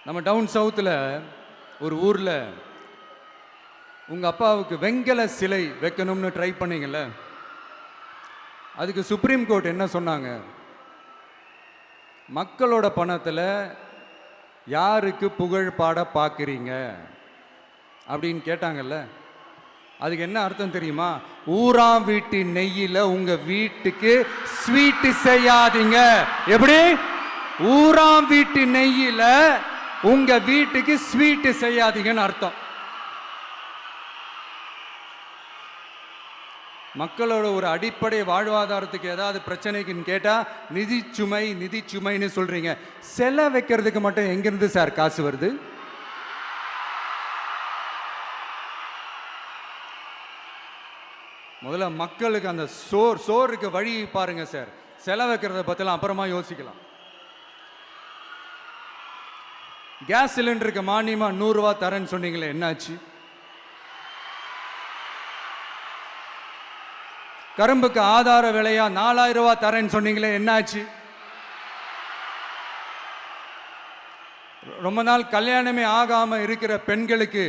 நம்ம டவுன் சவுத்தில் ஒரு ஊரில் உங்கள் அப்பாவுக்கு வெங்கல சிலை வைக்கணும்னு ட்ரை பண்ணீங்கல்ல, அதுக்கு சுப்ரீம் கோர்ட் என்ன சொன்னாங்க? மக்களோட பணத்தில் யாருக்கு புகழ் பாட பார்க்குறீங்க அப்படின்னு கேட்டாங்கல்ல. அதுக்கு என்ன அர்த்தம் தெரியுமா? ஊராம் வீட்டு நெய்யில் உங்க வீட்டுக்கு ஸ்வீட் செய்யாதீங்க. எப்படி? ஊராம் வீட்டு நெய்யில் உங்க வீட்டுக்கு ஸ்வீட் செய்யாதீங்கன்னு அர்த்தம். மக்களோட ஒரு அடிப்படை வாழ்வாதாரத்துக்கு ஏதாவது பிரச்சனைக்குன்னு கேட்டா நிதி சுமைன்னு சொல்றீங்க. செலை வைக்கிறதுக்கு மட்டும் எங்கிருந்து சார் காசு வருது? முதல்ல மக்களுக்கு அந்த சோறுக்கு வழி பாருங்க சார். செலை வைக்கிறத பத்திலாம் அப்புறமா யோசிக்கலாம். கேஸ் சிலிண்டருக்கு மானியமா 100 ரூபா தரேன்னு சொன்னீங்களே, என்னாச்சு? கரும்புக்கு ஆதார விலையா 4000 ரூபா தரேன்னு சொன்னீங்களே, என்னாச்சு? ரொம்ப நாள் கல்யாணமே ஆகாம இருக்கிற பெண்களுக்கு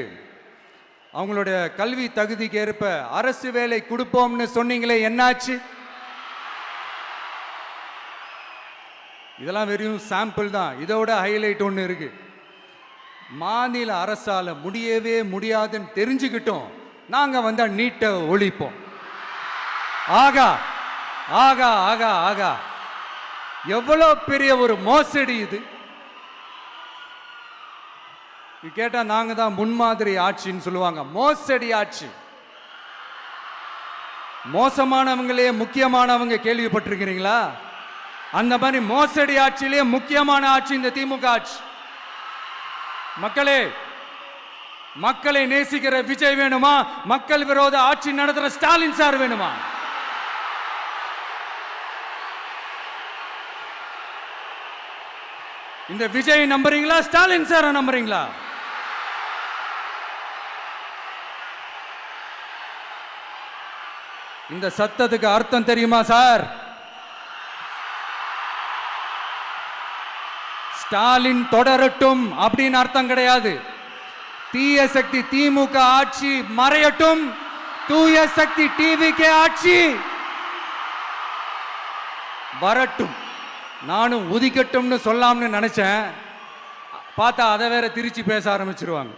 அவங்களுடைய கல்வி தகுதிக்கு ஏற்ப அரசு வேலை கொடுப்போம்னு சொன்னீங்களே, என்னாச்சு? இதெல்லாம் வெறும் சாம்பிள் தான். இதோட ஹைலைட் ஒன்று இருக்கு. மாநில அரசால முடியவே முடியாதுன்னு தெரிஞ்சுக்கிட்டோம், நாங்க வந்தா நீட்டை ஒழிப்போம். ஆகா ஆகா ஆகா ஆகா, எவ்வளவு பெரிய ஒரு மோசடி இது! கேட்டா நாங்க தான் முன்மாதிரி ஆட்சின்னு சொல்லுவாங்க. மோசடி ஆட்சி. மோசமானவங்களே முக்கியமானவங்க கேள்விப்பட்டிருக்கிறீங்களா? அந்த மாதிரி மோசடி ஆட்சியிலே முக்கியமான ஆட்சி இந்த திமுக ஆட்சி. மக்களே, மக்களை நேசிக்கிற விஜய் வேணுமா? மக்கள் விரோத ஆட்சி நடத்துற ஸ்டாலின் சார் வேணுமா? இந்த விஜய் நம்புறீங்களா, ஸ்டாலின் சார நம்புறீங்களா? இந்த சத்தத்துக்கு அர்த்தம் தெரியுமா சார்? ஸ்டாலின் தொடரட்டும் அப்படின்னு அர்த்தம் கிடையாது. தீய சக்தி திமுக ஆட்சி மறையட்டும், தூய சக்தி டிவிகே ஆட்சி வரட்டும். நானும் உதிக்கட்டும்னு சொல்லாம்னு நினைச்சேன், பார்த்தா அதை வேற திருச்சி பேச ஆரம்பிச்சிருவாங்க.